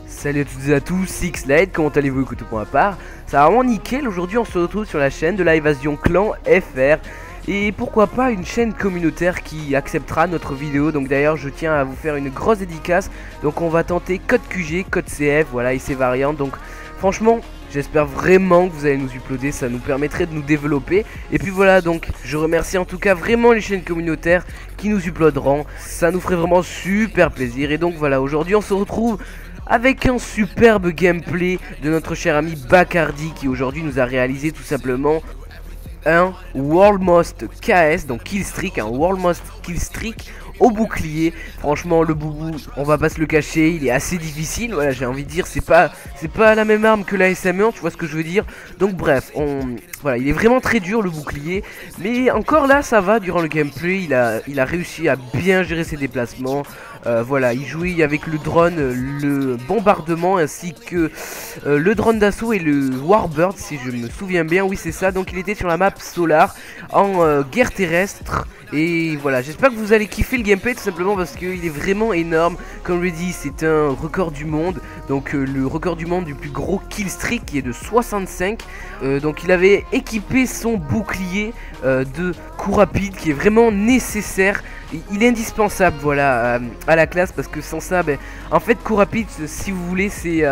Salut à toutes et à tous, Sixlight, comment allez-vous? Écoutez, pour ma part, ça va vraiment nickel. Aujourd'hui on se retrouve sur la chaîne de l'Invasion Clan FR. Et pourquoi pas une chaîne communautaire qui acceptera notre vidéo. Donc d'ailleurs je tiens à vous faire une grosse dédicace. Donc on va tenter code QG, code CF, voilà, et ses variantes. Donc franchement j'espère vraiment que vous allez nous uploader, ça nous permettrait de nous développer. Et puis voilà, donc je remercie en tout cas vraiment les chaînes communautaires qui nous uploaderont. Ça nous ferait vraiment super plaisir. Et donc voilà, aujourd'hui on se retrouve avec un superbe gameplay de notre cher ami Bacardi, qui aujourd'hui nous a réalisé tout simplement un World Most KS, donc kill streak, un World Most kill streak au bouclier. Franchement le boubou, on va pas se le cacher, il est assez difficile. Voilà, j'ai envie de dire, c'est pas la même arme que la SM1, tu vois ce que je veux dire. Donc bref, voilà, il est vraiment très dur le bouclier, mais encore là ça va. Durant le gameplay il a réussi à bien gérer ses déplacements. Voilà, il jouait avec le drone, le bombardement, ainsi que le drone d'assaut et le Warbird, si je me souviens bien. Oui, c'est ça. Donc il était sur la map Solar en guerre terrestre. Et voilà, j'espère que vous allez kiffer le gameplay, tout simplement parce qu'il est vraiment énorme. Comme je l'ai dit, c'est un record du monde. Donc le record du monde du plus gros kill streak, qui est de 65. Donc il avait équipé son bouclier de coup rapide, qui est vraiment nécessaire. Il est indispensable, voilà, à la classe, parce que sans ça, ben, en fait, coup rapide, si vous voulez, c'est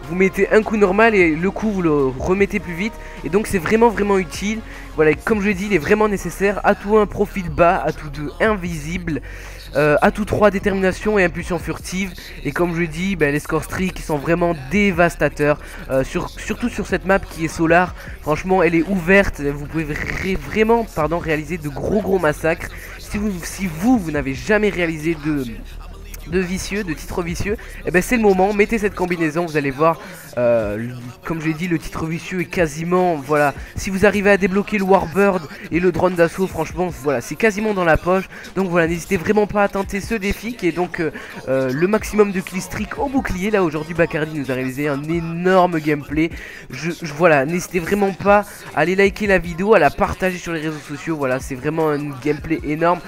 vous mettez un coup normal et le coup vous le remettez plus vite, et donc c'est vraiment utile. Voilà, comme je l'ai dit, il est vraiment nécessaire. Atout 1 profil bas, atout 2 invisible, atout 3 détermination et impulsion furtive. Et comme je l'ai dit, ben, les score streaks sont vraiment dévastateurs, surtout sur cette map qui est Solar. Franchement elle est ouverte, vous pouvez vraiment réaliser de gros massacres. Si vous n'avez jamais réalisé de titre vicieux, et ben c'est le moment, mettez cette combinaison, vous allez voir, comme j'ai dit, le titre vicieux est quasiment, voilà, si vous arrivez à débloquer le Warbird et le drone d'assaut, franchement, voilà, c'est quasiment dans la poche. Donc voilà, n'hésitez vraiment pas à tenter ce défi, qui est donc le maximum de kill streak au bouclier. Là aujourd'hui Bacardi nous a réalisé un énorme gameplay. Voilà, n'hésitez vraiment pas à aller liker la vidéo, à la partager sur les réseaux sociaux. Voilà, c'est vraiment un gameplay énorme.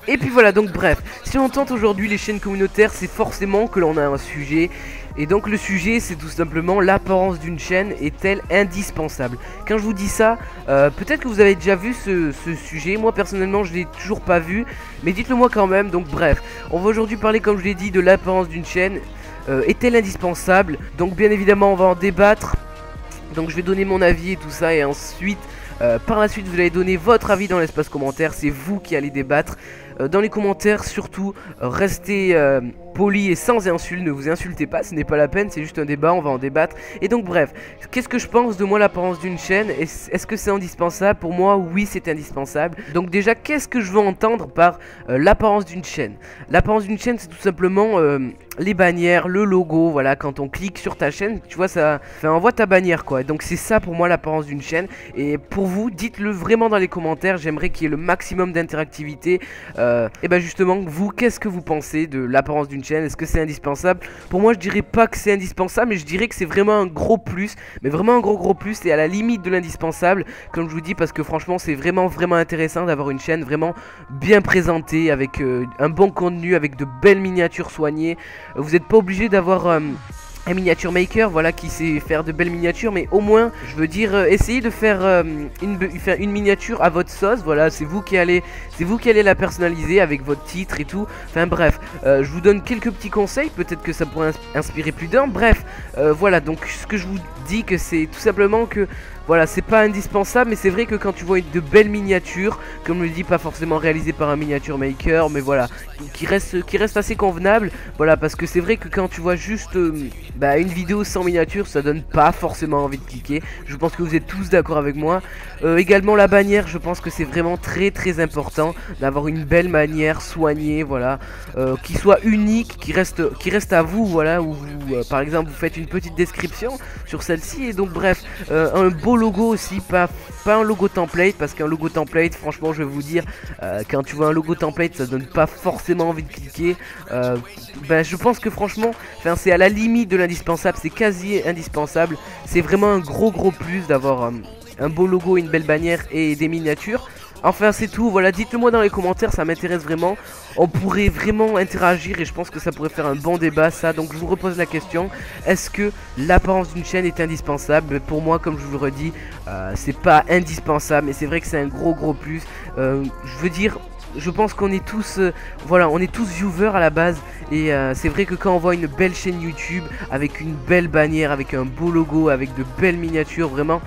Et puis voilà, donc bref, si on tente aujourd'hui les chaînes communautaires, c'est forcément que l'on a un sujet. Et donc le sujet, c'est tout simplement: l'apparence d'une chaîne est-elle indispensable? Quand je vous dis ça, peut-être que vous avez déjà vu ce sujet. Moi personnellement je l'ai toujours pas vu, mais dites-le moi quand même. Donc bref, on va aujourd'hui parler, comme je l'ai dit, de l'apparence d'une chaîne. Est-elle indispensable? Donc bien évidemment on va en débattre. Donc je vais donner mon avis et tout ça, et ensuite par la suite vous allez donner votre avis dans l'espace commentaire. C'est vous qui allez débattre. Dans les commentaires surtout, restez poli et sans insultes, ne vous insultez pas, ce n'est pas la peine, c'est juste un débat, on va en débattre. Et donc bref, qu'est-ce que je pense de moi l'apparence d'une chaîne? Est-ce que c'est indispensable? Pour moi oui, c'est indispensable. Donc déjà, qu'est-ce que je veux entendre par l'apparence d'une chaîne? L'apparence d'une chaîne, c'est tout simplement les bannières, le logo. Voilà, quand on clique sur ta chaîne, tu vois, ça envoie ta bannière quoi. Donc c'est ça pour moi l'apparence d'une chaîne. Et pour vous, dites-le vraiment dans les commentaires, j'aimerais qu'il y ait le maximum d'interactivité. Et ben justement, vous, qu'est-ce que vous pensez de l'apparence d'une chaîne? Est-ce que c'est indispensable? Pour moi je dirais pas que c'est indispensable, mais je dirais que c'est vraiment un gros plus. Mais vraiment un gros plus, et à la limite de l'indispensable, comme je vous dis, parce que franchement c'est vraiment intéressant d'avoir une chaîne vraiment bien présentée, avec un bon contenu, avec de belles miniatures soignées. Vous n'êtes pas obligé d'avoir un miniature maker, voilà, qui sait faire de belles miniatures, mais au moins, je veux dire, essayez de faire une miniature à votre sauce. Voilà, c'est vous qui allez la personnaliser avec votre titre et tout. Enfin bref, je vous donne quelques petits conseils, peut-être que ça pourrait inspirer plus d'un. Bref, voilà, donc ce que je vous dis, que c'est tout simplement que voilà, c'est pas indispensable, mais c'est vrai que quand tu vois de belles miniatures, comme je le dis, pas forcément réalisées par un miniature maker, mais voilà, qui reste assez convenable. Voilà, parce que c'est vrai que quand tu vois juste une vidéo sans miniature, ça donne pas forcément envie de cliquer. Je pense que vous êtes tous d'accord avec moi. Également la bannière, je pense que c'est vraiment très important d'avoir une belle bannière soignée, voilà, qui soit unique, qui reste à vous, voilà, où vous, par exemple, vous faites une petite description sur celle-ci. Et donc bref, un beau logo aussi, pas un logo template, parce qu'un logo template, franchement je vais vous dire, quand tu vois un logo template, ça donne pas forcément envie de cliquer. Je pense que franchement, c'est à la limite de l'indispensable, c'est quasi indispensable. C'est vraiment un gros plus d'avoir un beau logo, une belle bannière et des miniatures. Enfin c'est tout, voilà, dites-le moi dans les commentaires, ça m'intéresse vraiment. On pourrait vraiment interagir et je pense que ça pourrait faire un bon débat ça. Donc je vous repose la question, est-ce que l'apparence d'une chaîne est indispensable? Pour moi, comme je vous le redis, c'est pas indispensable, mais c'est vrai que c'est un gros plus. Je veux dire, je pense qu'on est tous voilà, on est tous viewers à la base. Et c'est vrai que quand on voit une belle chaîne YouTube avec une belle bannière, avec un beau logo, avec de belles miniatures, vraiment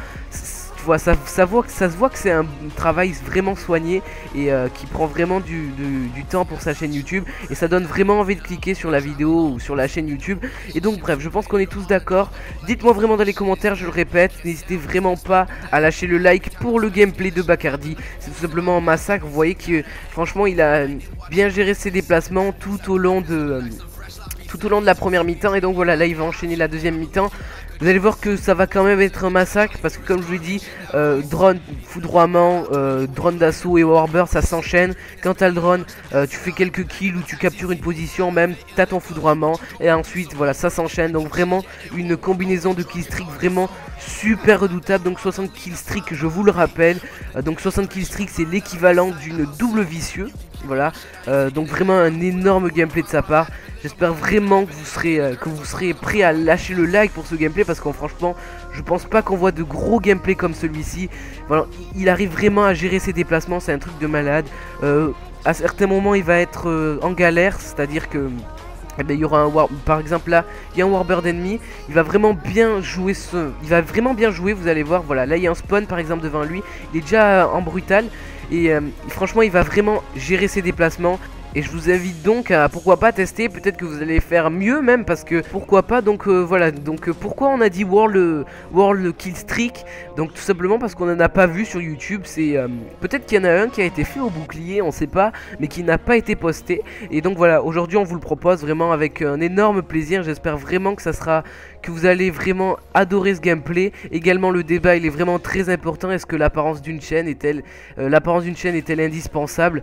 ça se voit que c'est un travail vraiment soigné et qui prend vraiment du temps pour sa chaîne YouTube, et ça donne vraiment envie de cliquer sur la vidéo ou sur la chaîne YouTube. Et donc bref, je pense qu'on est tous d'accord. Dites-moi vraiment dans les commentaires, je le répète, n'hésitez vraiment pas à lâcher le like pour le gameplay de Bacardi. C'est tout simplement un massacre. Vous voyez que franchement il a bien géré ses déplacements tout au long de la première mi-temps, et donc voilà, là il va enchaîner la deuxième mi-temps. Vous allez voir que ça va quand même être un massacre, parce que comme je vous l'ai dit, drone, foudroiement, drone d'assaut et warbird, ça s'enchaîne. Quand t'as le drone, tu fais quelques kills ou tu captures une position, même t'as ton foudroiement, et ensuite voilà, ça s'enchaîne. Donc vraiment une combinaison de killstreak vraiment super redoutable. Donc 60 killstreak, je vous le rappelle, donc 60 killstreak c'est l'équivalent d'une double vicieux. Voilà, donc vraiment un énorme gameplay de sa part. J'espère vraiment que vous serez prêts à lâcher le like pour ce gameplay, parce qu'en franchement je pense pas qu'on voit de gros gameplay comme celui-ci. Voilà, il arrive vraiment à gérer ses déplacements, c'est un truc de malade. À certains moments il va être en galère, c'est-à-dire que eh bien, il y aura par exemple là il y a un warbird ennemi, il va vraiment bien jouer vous allez voir. Voilà, là il y a un spawn par exemple devant lui, il est déjà en brutal, et franchement il va vraiment gérer ses déplacements. Et je vous invite donc à pourquoi pas tester, peut-être que vous allez faire mieux même, parce que pourquoi pas. Donc voilà, donc pourquoi on a dit World Killstreak? Donc tout simplement parce qu'on en a pas vu sur YouTube. C'est peut-être qu'il y en a un qui a été fait au bouclier, on sait pas, mais qui n'a pas été posté. Et donc voilà, aujourd'hui on vous le propose vraiment avec un énorme plaisir. J'espère vraiment que que vous allez vraiment adorer ce gameplay. Également le débat il est vraiment très important. Est-ce que l'apparence d'une chaîne est-elle indispensable?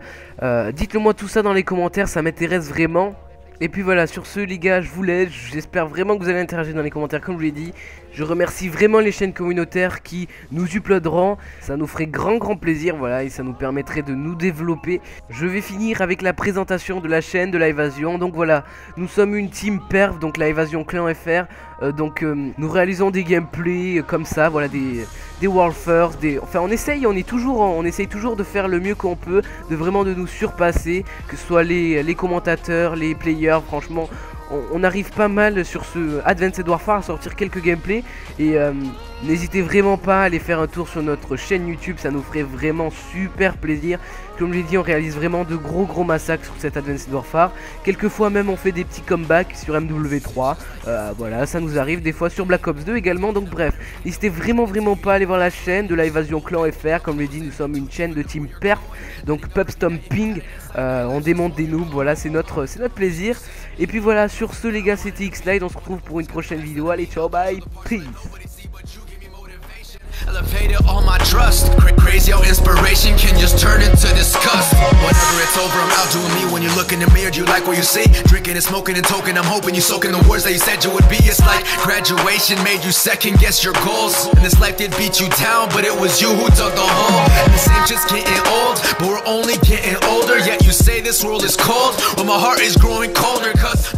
Dites-le moi tout ça dans les commentaires, ça m'intéresse vraiment. Et puis voilà, sur ce les gars, je vous laisse. J'espère vraiment que vous allez interagir dans les commentaires comme je l'ai dit. Je remercie vraiment les chaînes communautaires qui nous uploaderont. Ça nous ferait grand plaisir, voilà, et ça nous permettrait de nous développer. Je vais finir avec la présentation de la chaîne de Liveasion. Donc voilà, nous sommes une team perf, donc Liveasion Clan FR. Nous réalisons des gameplays comme ça, voilà, des World First, enfin on essaye toujours de faire le mieux qu'on peut, de nous surpasser, que ce soit les commentateurs, les players. Franchement on arrive pas mal sur ce Advanced Warfare à sortir quelques gameplays, et n'hésitez vraiment pas à aller faire un tour sur notre chaîne YouTube, ça nous ferait vraiment super plaisir. Comme je l'ai dit, on réalise vraiment de gros massacres sur cet Advanced Warfare. Quelquefois même on fait des petits comebacks sur MW3, voilà, ça nous arrive des fois sur Black Ops 2 également. Donc bref, n'hésitez vraiment pas à aller voir la chaîne de Liveasion Clan FR. Comme je l'ai dit, nous sommes une chaîne de team perf, donc pub stomping, on démonte des noobs, voilà, c'est notre plaisir. Et puis voilà, sur ce les gars, c'était Xslide, on se retrouve pour une prochaine vidéo. Allez, ciao, bye, peace. Elevated all my trust. Crazy how inspiration can just turn into disgust. Whenever it's over, I'm out doing me. When you look in the mirror, do you like what you see? Drinking and smoking and toking, I'm hoping you soaking the words that you said you would be. It's like graduation made you second guess your goals, and this life did beat you down, but it was you who dug the hole. And the same shit's getting old, but we're only getting older. Yet you say this world is cold, well my heart is growing colder, cause